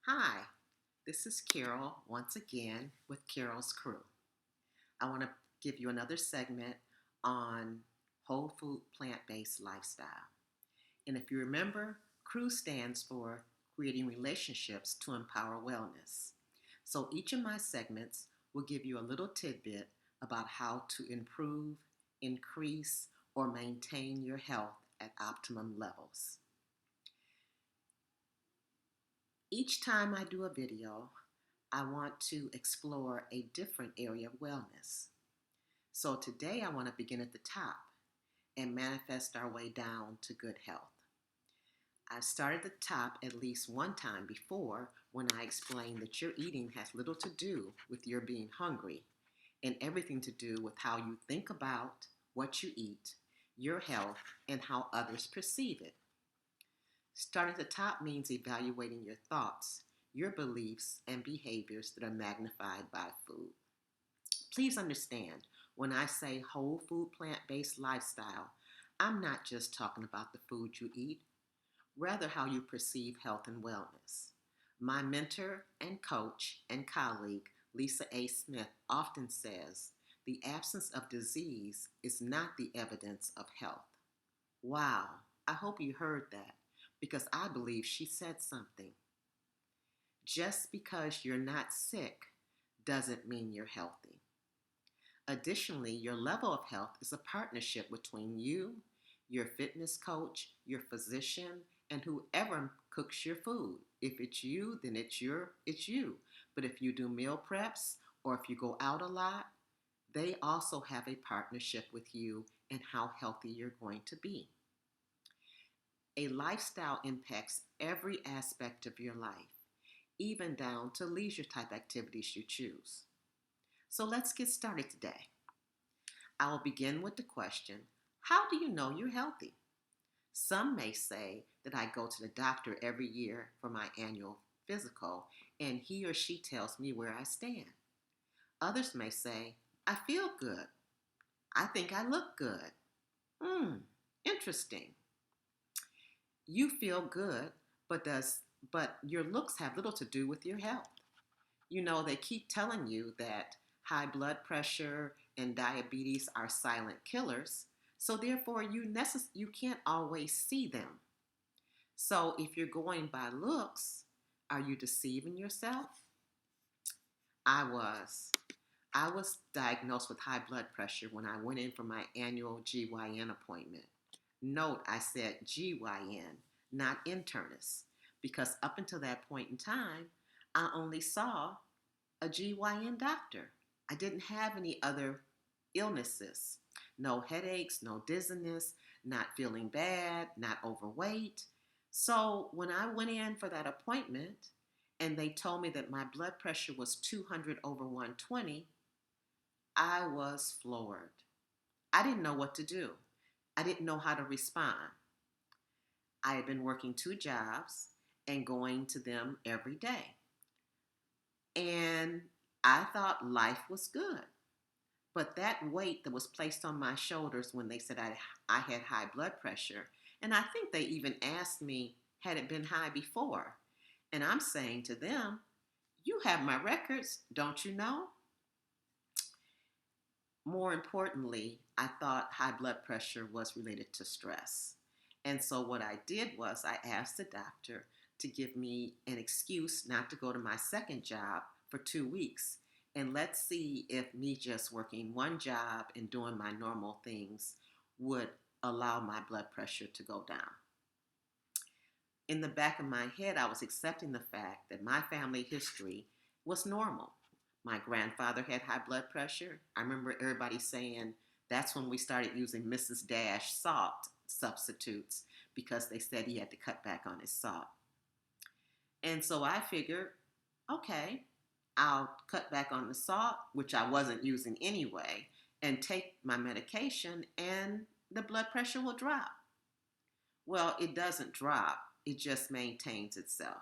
Hi, this is Carol once again with Carol's Crew. I want to give you another segment on whole food plant based lifestyle. And if you remember, CREW stands for Creating Relationships to Empower Wellness. So each of my segments will give you a little tidbit about how to improve, increase, or maintain your health at optimum levels. Each time I do a video, I want to explore a different area of wellness. So today I want to begin at the top and manifest our way down to good health. I've started at the top at least one time before when I explained that your eating has little to do with your being hungry and everything to do with how you think about what you eat, your health, and how others perceive it. Starting at the top means evaluating your thoughts, your beliefs, and behaviors that are magnified by food. Please understand, when I say whole food plant based lifestyle, I'm not just talking about the food you eat, rather, how you perceive health and wellness. My mentor and coach and colleague, Lisa A. Smith, often says the absence of disease is not the evidence of health. Wow, I hope you heard that because I believe she said something. Just because you're not sick doesn't mean you're healthy. Additionally, your level of health is a partnership between you, your fitness coach, your physician, and whoever cooks your food. If it's you, then it's you. But if you do meal preps or if you go out a lot, they also have a partnership with you in how healthy you're going to be. A lifestyle impacts every aspect of your life, even down to leisure type activities you choose. So let's get started today. I will begin with the question, how do you know you're healthy? Some may say that I go to the doctor every year for my annual physical and he or she tells me where I stand. Others may say, I feel good. I think I look good. Interesting. You feel good, but your looks have little to do with your health. They keep telling you that high blood pressure and diabetes are silent killers, so therefore you can't always see them. So if you're going by looks, are you deceiving yourself? I was. I was diagnosed with high blood pressure when I went in for my annual GYN appointment. Note I said GYN, not internist, because up until that point in time, I only saw a GYN doctor. I didn't have any other illnesses. No headaches, no dizziness, not feeling bad, not overweight. So when I went in for that appointment and they told me that my blood pressure was 200 over 120, I was floored. I didn't know what to do. I didn't know how to respond. I had been working two jobs and going to them every day. And I thought life was good. But that weight that was placed on my shoulders when they said I had high blood pressure, and I think they even asked me, had it been high before? And I'm saying to them, you have my records, don't you know? More importantly, I thought high blood pressure was related to stress. And so what I did was I asked the doctor to give me an excuse not to go to my second job for 2 weeks. And let's see if me just working one job and doing my normal things would allow my blood pressure to go down. In the back of my head, I was accepting the fact that my family history was normal. My grandfather had high blood pressure. I remember everybody saying that's when we started using Mrs. Dash salt substitutes because they said he had to cut back on his salt. And so I figured, okay, I'll cut back on the salt, which I wasn't using anyway, and take my medication, and the blood pressure will drop. Well, it doesn't drop, it just maintains itself.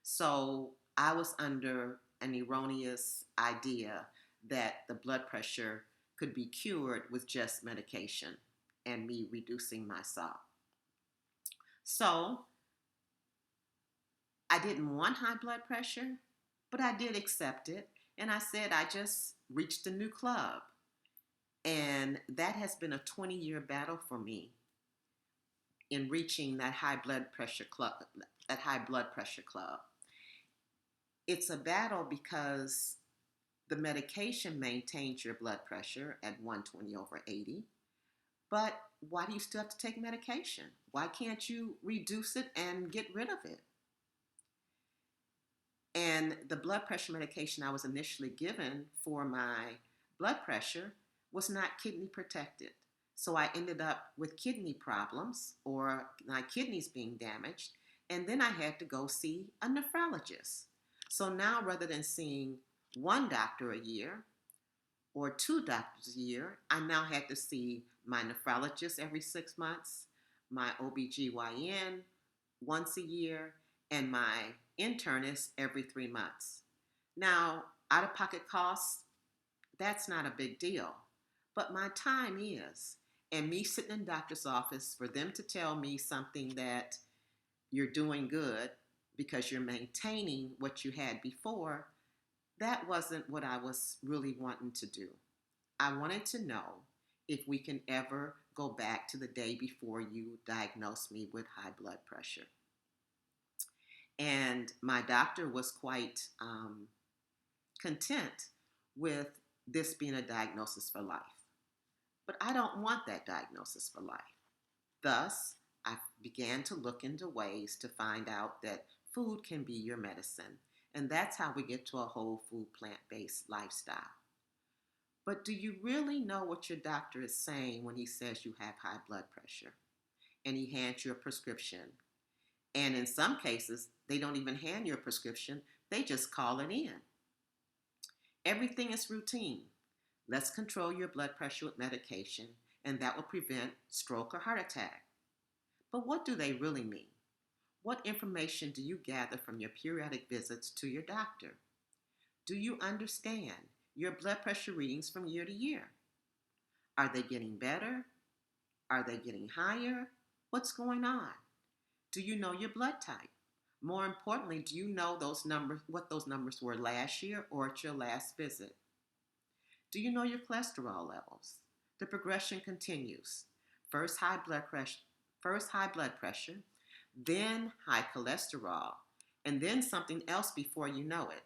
So I was under an erroneous idea that the blood pressure could be cured with just medication and me reducing my salt. So I didn't want high blood pressure, but I did accept it. And I said, I just reached a new club. And that has been a 20-year battle for me in reaching that high blood pressure club, that high blood pressure club. It's a battle because the medication maintains your blood pressure at 120 over 80. But why do you still have to take medication? Why can't you reduce it and get rid of it? And the blood pressure medication I was initially given for my blood pressure was not kidney protected. So I ended up with kidney problems or my kidneys being damaged. And then I had to go see a nephrologist. So now rather than seeing one doctor a year or two doctors a year, I now had to see my nephrologist every 6 months, my OBGYN once a year, and my internist every 3 months. Now, out of pocket costs, that's not a big deal, but my time is. And me sitting in doctor's office for them to tell me something that you're doing good because you're maintaining what you had before, that wasn't what I was really wanting to do. I wanted to know if we can ever go back to the day before you diagnosed me with high blood pressure. And my doctor was quite content with this being a diagnosis for life. But I don't want that diagnosis for life. Thus, I began to look into ways to find out that food can be your medicine. And that's how we get to a whole food, plant-based lifestyle. But do you really know what your doctor is saying when he says you have high blood pressure and he hands you a prescription? And in some cases, they don't even hand you a prescription, they just call it in. Everything is routine. Let's control your blood pressure with medication, and that will prevent stroke or heart attack. But what do they really mean? What information do you gather from your periodic visits to your doctor? Do you understand your blood pressure readings from year to year? Are they getting better? Are they getting higher? What's going on? Do you know your blood type? More importantly, do you know those numbers, what those numbers were last year or at your last visit? Do you know your cholesterol levels? The progression continues. First high blood pressure, then high cholesterol, and then something else before you know it.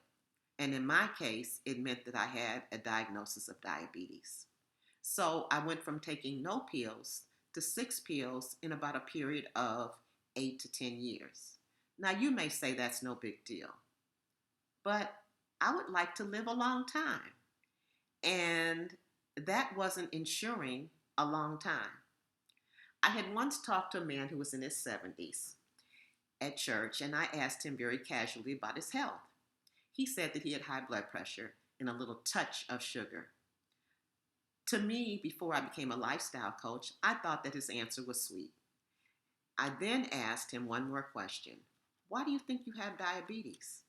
And in my case, it meant that I had a diagnosis of diabetes. So I went from taking no pills to 6 pills in about a period of 8 to 10 years. Now, you may say that's no big deal, but I would like to live a long time. And that wasn't ensuring a long time. I had once talked to a man who was in his 70s at church, and I asked him very casually about his health. He said that he had high blood pressure and a little touch of sugar. To me, before I became a lifestyle coach, I thought that his answer was sweet. I then asked him one more question. Why do you think you have diabetes?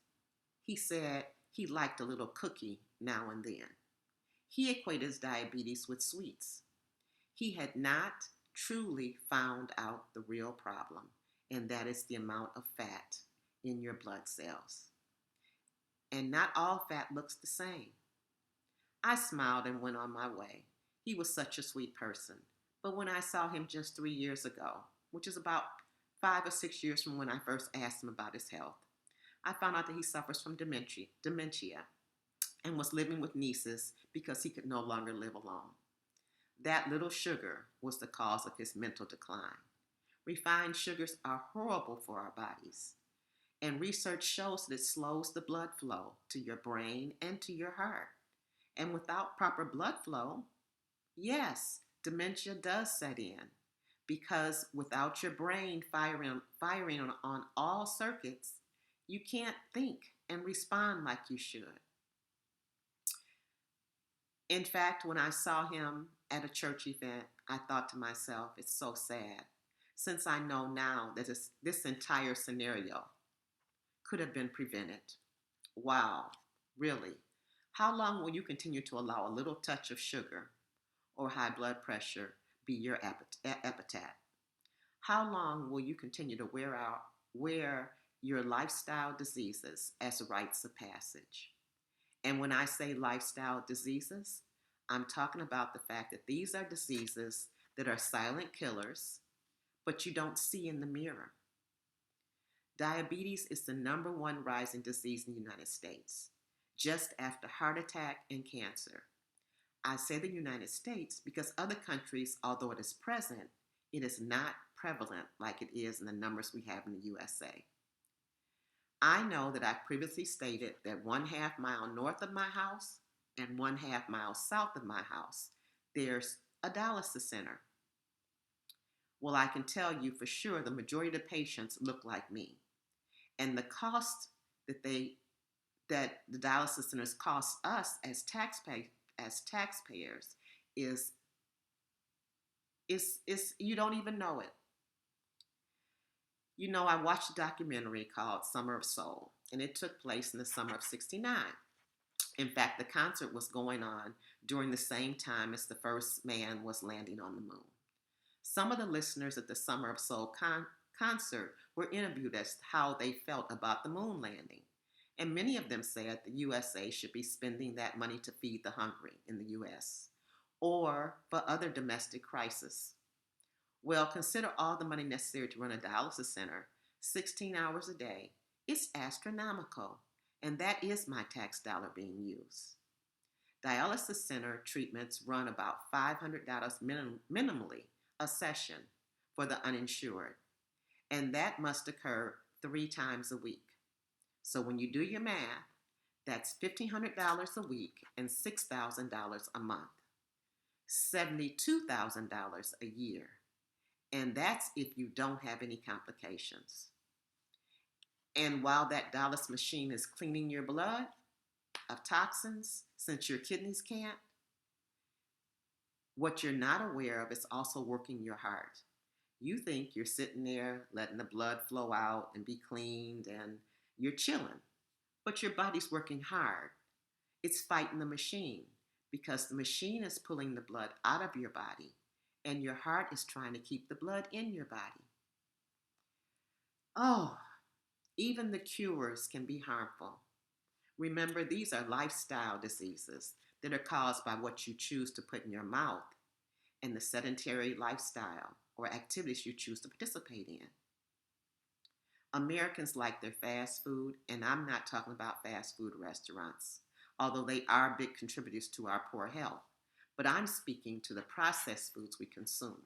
He said he liked a little cookie now and then. He equated his diabetes with sweets. He had not truly found out the real problem, and that is the amount of fat in your blood cells. And not all fat looks the same. I smiled and went on my way. He was such a sweet person. But when I saw him just 3 years ago, which is about 5 or 6 years from when I first asked him about his health, I found out that he suffers from dementia and was living with nieces because he could no longer live alone. That little sugar was the cause of his mental decline. Refined sugars are horrible for our bodies, and research shows that it slows the blood flow to your brain and to your heart. And without proper blood flow, yes, dementia does set in, because without your brain firing on all circuits, you can't think and respond like you should. In fact, when I saw him at a church event, I thought to myself, it's so sad, since I know now that this entire scenario could have been prevented. Wow, really? How long will you continue to allow a little touch of sugar or high blood pressure be your epitaph? How long will you continue to wear your lifestyle diseases as rites of passage. And when I say lifestyle diseases, I'm talking about the fact that these are diseases that are silent killers, but you don't see in the mirror. Diabetes is the number one rising disease in the United States, just after heart attack and cancer. I say the United States because other countries, although it is present, it is not prevalent like it is in the numbers we have in the USA. I know that I previously stated that 1/2 mile north of my house and 1/2 mile south of my house, there's a dialysis center. Well, I can tell you for sure the majority of the patients look like me. And the cost that the dialysis centers cost us as taxpayers is you don't even know it. You know, I watched a documentary called Summer of Soul, and it took place in the summer of '69. In fact, the concert was going on during the same time as the first man was landing on the moon. Some of the listeners at the Summer of Soul concert were interviewed as to how they felt about the moon landing. And many of them said the USA should be spending that money to feed the hungry in the US or for other domestic crises. Well, consider all the money necessary to run a dialysis center 16 hours a day. It's astronomical, and that is my tax dollar being used. Dialysis center treatments run about $500 minimally a session for the uninsured, and that must occur 3 times a week. So when you do your math, that's $1,500 a week and $6,000 a month, $72,000 a year. And that's if you don't have any complications. And while that dialysis machine is cleaning your blood of toxins, since your kidneys can't, what you're not aware of is also working your heart. You think you're sitting there letting the blood flow out and be cleaned and you're chilling, but your body's working hard. It's fighting the machine because the machine is pulling the blood out of your body and your heart is trying to keep the blood in your body. Oh, even the cures can be harmful. Remember, these are lifestyle diseases that are caused by what you choose to put in your mouth and the sedentary lifestyle or activities you choose to participate in. Americans like their fast food, and I'm not talking about fast food restaurants, although they are big contributors to our poor health. But I'm speaking to the processed foods we consume.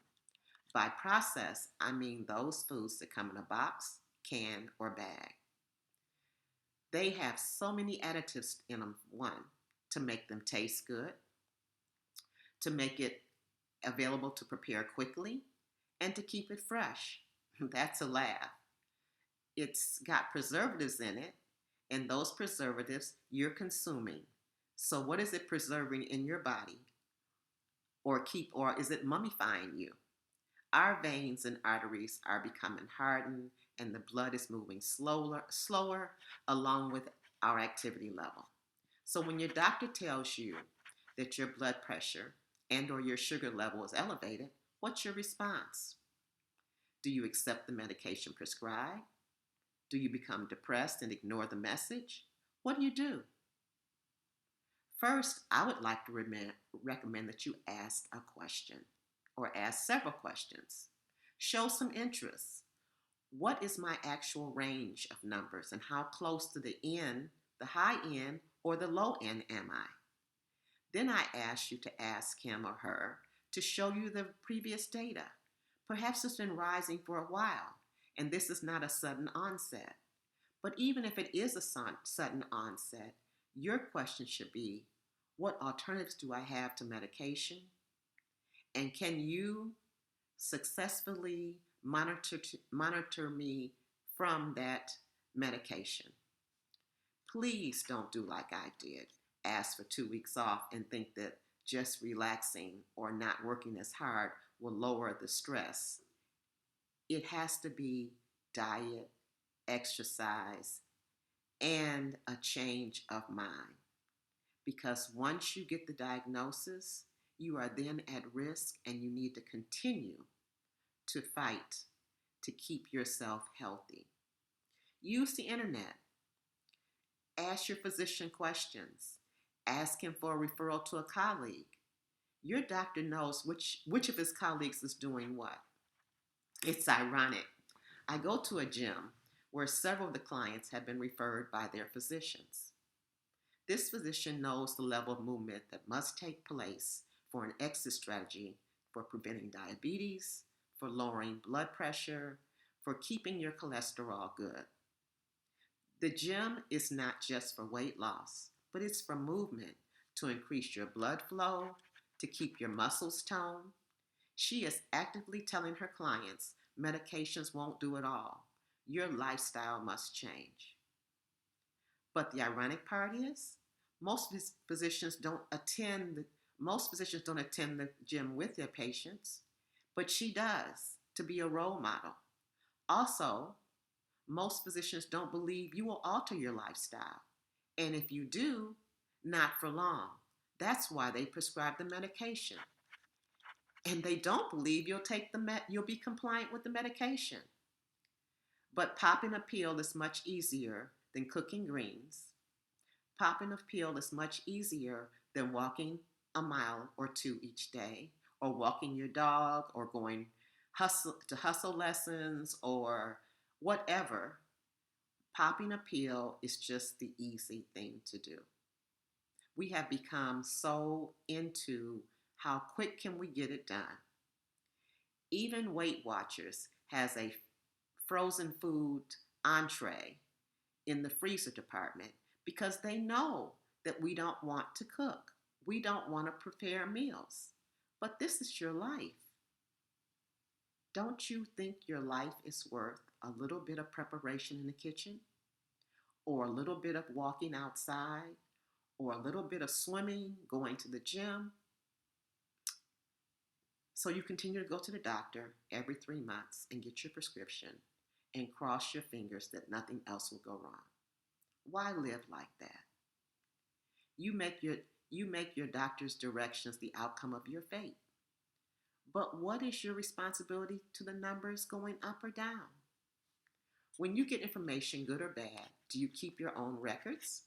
By processed, I mean those foods that come in a box, can, or bag. They have so many additives in them, one, to make them taste good, to make it available to prepare quickly, and to keep it fresh. That's a laugh. It's got preservatives in it, and those preservatives you're consuming. So what is it preserving in your body? Or is it mummifying you? Our veins and arteries are becoming hardened and the blood is moving slower along with our activity level. So when your doctor tells you that your blood pressure and or your sugar level is elevated, what's your response? Do you accept the medication prescribed? Do you become depressed and ignore the message? What do? First, I would like to recommend that you ask a question or ask several questions. Show some interest. What is my actual range of numbers and how close to the end, the high end, or the low end am I? Then I ask you to ask him or her to show you the previous data. Perhaps it's been rising for a while, and this is not a sudden onset. But even if it is a sudden onset, your question should be, what alternatives do I have to medication? And can you successfully monitor me from that medication? Please don't do like I did. Ask for 2 weeks off and think that just relaxing or not working as hard will lower the stress. It has to be diet, exercise, and a change of mind. Because once you get the diagnosis, you are then at risk and you need to continue to fight to keep yourself healthy. Use the internet. Ask your physician questions. Ask him for a referral to a colleague. Your doctor knows which of his colleagues is doing what. It's ironic. I go to a gym where several of the clients have been referred by their physicians. This physician knows the level of movement that must take place for an exit strategy for preventing diabetes, for lowering blood pressure, for keeping your cholesterol good. The gym is not just for weight loss, but it's for movement to increase your blood flow, to keep your muscles toned. She is actively telling her clients medications won't do it all. Your lifestyle must change. But the ironic part is, most physicians don't attend most physicians don't attend the gym with their patients, but she does to be a role model. Also, most physicians don't believe you will alter your lifestyle. And if you do, not for long. That's why they prescribe the medication. And they don't believe you'll be compliant with the medication. But popping a pill is much easier than cooking greens. Popping a pill is much easier than walking a mile or two each day, or walking your dog, or going hustle lessons, or whatever. Popping a pill is just the easy thing to do. We have become so into how quick can we get it done. Even Weight Watchers has a frozen food entree in the freezer department because they know that we don't want to cook. We don't want to prepare meals. But this is your life. Don't you think your life is worth a little bit of preparation in the kitchen? Or a little bit of walking outside? Or a little bit of swimming, going to the gym? So you continue to go to the doctor every 3 months and get your prescription and cross your fingers that nothing else will go wrong. Why live like that? You make your doctor's directions the outcome of your fate. But what is your responsibility to the numbers going up or down? When you get information, good or bad, do you keep your own records?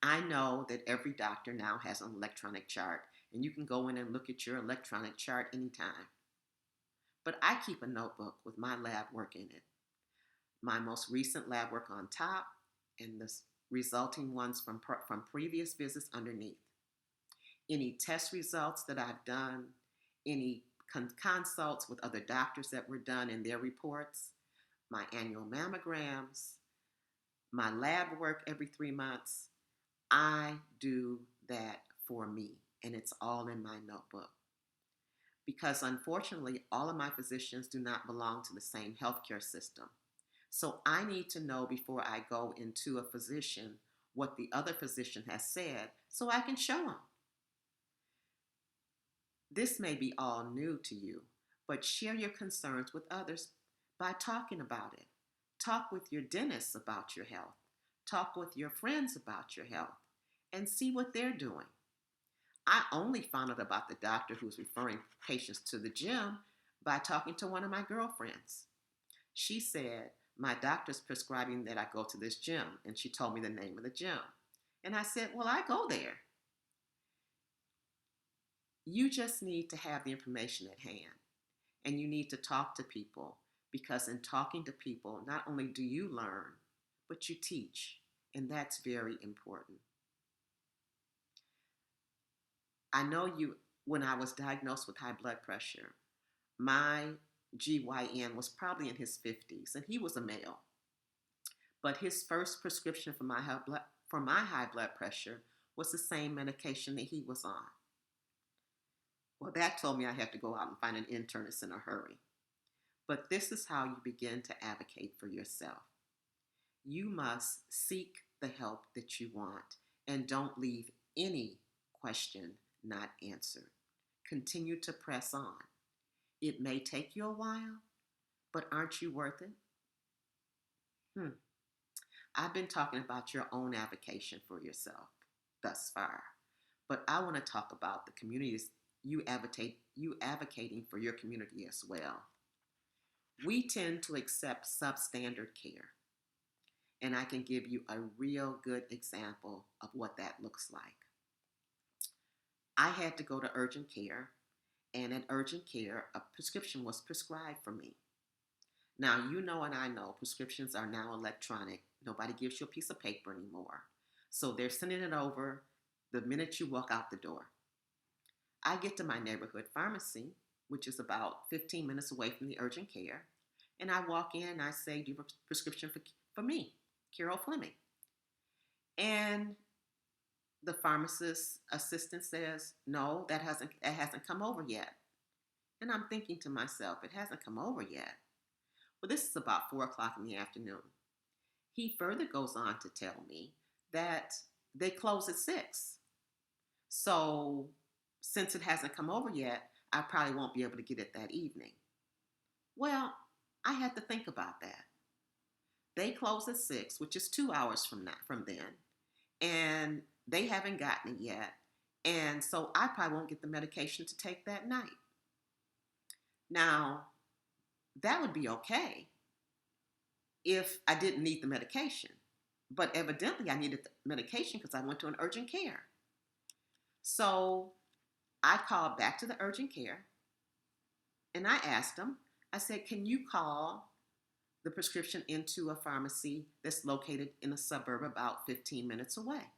I know that every doctor now has an electronic chart, and you can go in and look at your electronic chart anytime. But I keep a notebook with my lab work in it. My most recent lab work on top, and the resulting ones from previous visits underneath. Any test results that I've done, any consults with other doctors that were done in their reports, my annual mammograms, my lab work every 3 months. I do that for me, and it's all in my notebook. Because unfortunately, all of my physicians do not belong to the same healthcare system. So I need to know before I go into a physician what the other physician has said so I can show them. This may be all new to you, but share your concerns with others by talking about it. Talk with your dentist about your health. Talk with your friends about your health and see what they're doing. I only found out about the doctor who's referring patients to the gym by talking to one of my girlfriends. She said, my doctor's prescribing that I go to this gym, and she told me the name of the gym. And I said, well, I go there. You just need to have the information at hand, and you need to talk to people, because in talking to people, not only do you learn, but you teach, and that's very important. I know when I was diagnosed with high blood pressure, my GYN was probably in his 50s, and he was a male. But his first prescription for my high blood pressure was the same medication that he was on. Well, that told me I had to go out and find an internist in a hurry. But this is how you begin to advocate for yourself. You must seek the help that you want, and don't leave any question not answered. Continue to press on. It may take you a while, but aren't you worth it? I've been talking about your own avocation for yourself thus far, but I want to talk about the communities you advocating for your community as well. We tend to accept substandard care. and I can give you a real good example of what that looks like. I had to go to urgent care, and at urgent care, a prescription was prescribed for me. Now, you know, and I know prescriptions are now electronic. Nobody gives you a piece of paper anymore. So they're sending it over the minute you walk out the door. I get to my neighborhood pharmacy, which is about 15 minutes away from the urgent care, and I walk in and I say, "Do you have a prescription for me, Carol Fleming?" And the pharmacist assistant says, "No, that hasn't come over yet." And I'm thinking to myself, it hasn't come over yet. Well, this is about 4 o'clock in the afternoon. He further goes on to tell me that they close at 6. So since it hasn't come over yet, I probably won't be able to get it that evening. Well, I had to think about that. They close at 6, which is 2 hours from then, and they haven't gotten it yet. And so I probably won't get the medication to take that night. Now, that would be okay if I didn't need the medication. But evidently I needed the medication because I went to an urgent care. So I called back to the urgent care and I asked them, I said, "Can you call the prescription into a pharmacy that's located in a suburb about 15 minutes away?"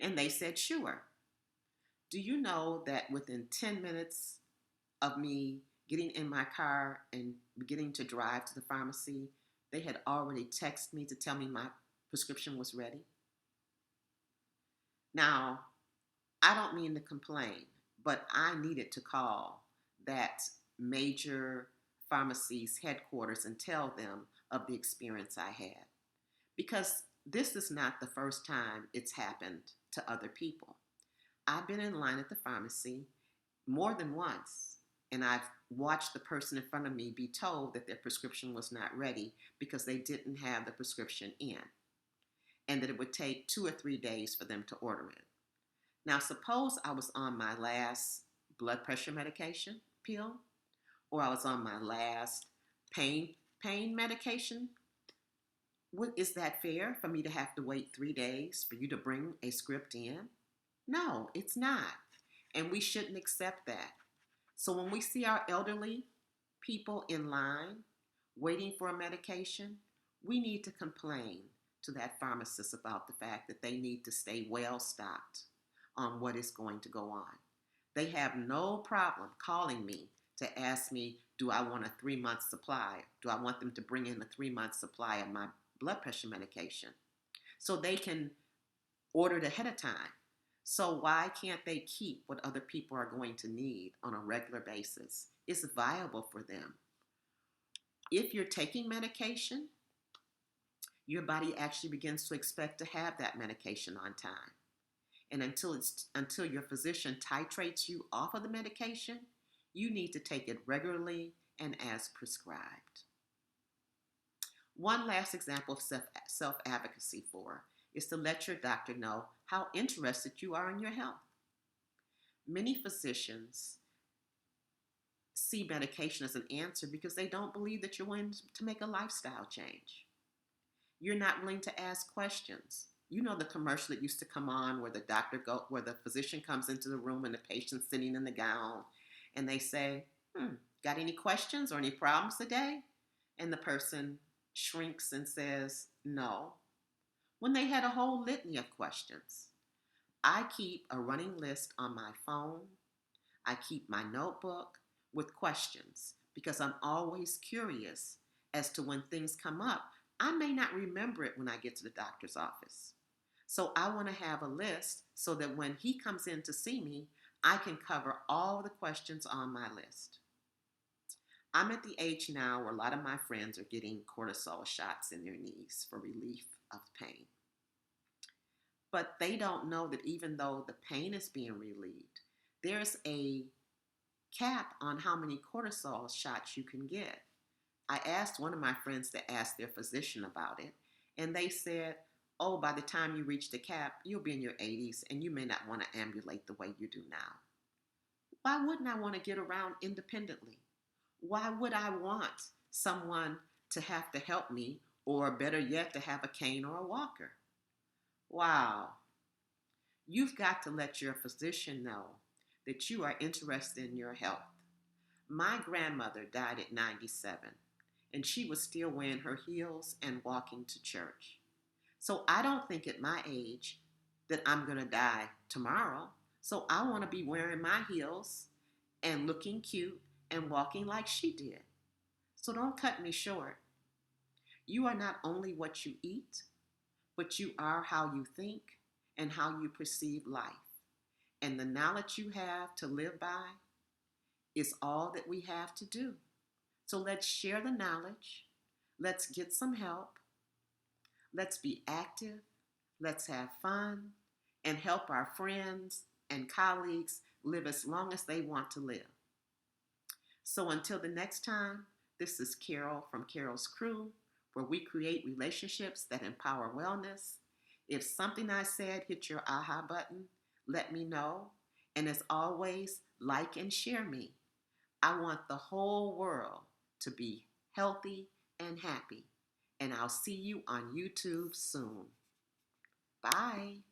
And they said, "Sure." Do you know that within 10 minutes of me getting in my car and beginning to drive to the pharmacy, they had already texted me to tell me my prescription was ready? Now, I don't mean to complain, but I needed to call that major pharmacy's headquarters and tell them of the experience I had. Because this is not the first time it's happened to other people. I've been in line at the pharmacy more than once, and I've watched the person in front of me be told that their prescription was not ready because they didn't have the prescription in, and that it would take 2 or 3 days for them to order it. Now, suppose I was on my last blood pressure medication pill, or I was on my last pain medication. Is that fair for me to have to wait 3 days for you to bring a script in? No, it's not. And we shouldn't accept that. So when we see our elderly people in line waiting for a medication, we need to complain to that pharmacist about the fact that they need to stay well stocked on what is going to go on. They have no problem calling me to ask me, do I want a 3-month supply? Do I want them to bring in a 3-month supply of my blood pressure medication? So they can order it ahead of time. So why can't they keep what other people are going to need on a regular basis? It's viable for them. If you're taking medication, your body actually begins to expect to have that medication on time. And until your physician titrates you off of the medication, you need to take it regularly and as prescribed. One last example of self-advocacy is to let your doctor know how interested you are in your health. Many physicians see medication as an answer because they don't believe that you're willing to make a lifestyle change. You're not willing to ask questions. You know the commercial that used to come on where where the physician comes into the room and the patient's sitting in the gown and they say, "Got any questions or any problems today?" And the person shrinks and says, "No," when they had a whole litany of questions. I keep a running list on my phone. I keep my notebook with questions because I'm always curious as to when things come up. I may not remember it when I get to the doctor's office. So I want to have a list so that when he comes in to see me, I can cover all the questions on my list. I'm at the age now where a lot of my friends are getting cortisol shots in their knees for relief of pain. But they don't know that even though the pain is being relieved, there's a cap on how many cortisol shots you can get. I asked one of my friends to ask their physician about it, and they said, "Oh, by the time you reach the cap, you'll be in your 80s and you may not want to ambulate the way you do now." Why wouldn't I want to get around independently? Why would I want someone to have to help me or better yet, to have a cane or a walker. Wow. You've got to let your physician know that you are interested in your health. My grandmother died at 97, and she was still wearing her heels and walking to church. So I don't think at my age that I'm going to die tomorrow. So I want to be wearing my heels and looking cute and walking like she did. So don't cut me short. You are not only what you eat, but you are how you think and how you perceive life. And the knowledge you have to live by is all that we have to do. So let's share the knowledge. Let's get some help. Let's be active. Let's have fun and help our friends and colleagues live as long as they want to live. So until the next time, this is Carol from Carol's Crew, where we create relationships that empower wellness. If something I said hit your aha button, let me know. And as always, like and share me. I want the whole world to be healthy and happy. And I'll see you on YouTube soon. Bye.